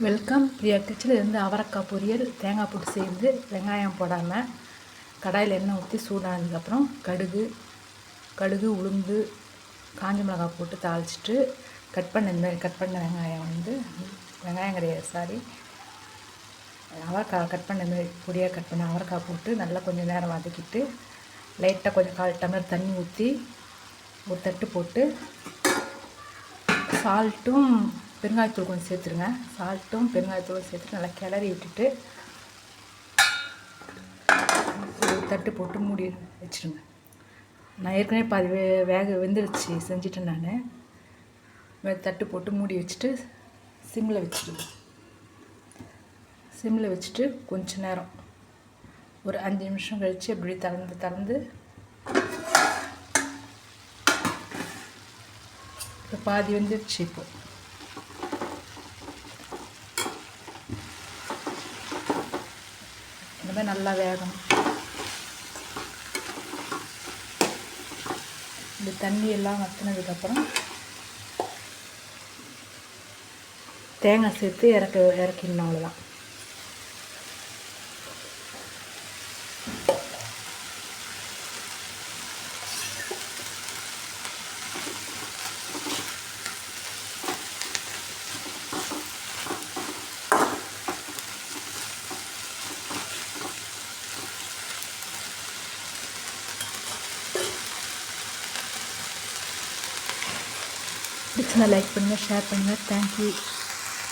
Welcome Priya கிச்சனில் இருந்து அவரைக்காய் பொரியல் தேங்காய் போட்டு செய்யுது. வெங்காயம் போடாமல் கடாயில் எண்ணெய் ஊற்றி சூடானதுக்கப்புறம் கடுகு உளுந்து காஞ்ச மிளகாய் போட்டு தாளிச்சிட்டு கட் பண்ண வெங்காயம் வெங்காயம் கிடையாது அவரைக்காய் கட் பண்ண மாதிரி பொடியாக கட் பண்ண அவரைக்காய் போட்டு நல்லா கொஞ்சம் நேரம் வதக்கிட்டு லைட்டாக கொஞ்சம் 1/4 டம்ளர் தண்ணி ஊற்றி ஒரு தட்டு போட்டு சால்ட்டும் பெருங்காயத்தூள் கொஞ்சம் சேர்த்துருங்க. சால்ட்டும் பெருங்காயத்தூளும் சேர்த்துட்டு நல்லா கிளறி விட்டுட்டு ஒரு தட்டு போட்டு மூடி வச்சுருங்க. நான் ஏற்கனவே பாதி வெந்துருச்சு செஞ்சுட்டேன். நான் தட்டு போட்டு மூடி வச்சுட்டு சிம்மில் வச்சுட்டு கொஞ்சம் நேரம் ஒரு 5 நிமிஷம் கழித்து அப்படி திறந்து இப்போ பாதி வந்துடுச்சு. இப்போது இந்த மாதிரி நல்லா வேகணும். இந்த தண்ணி எல்லாம் வற்றினதுக்கப்புறம் தேங்காய் சேர்த்து இறக்கிடணும். அவ்வளோதான். பிடிச்சிருந்தா லைக் பண்ணுங்கள், ஷேர் பண்ணுங்கள். தேங்க்யூ.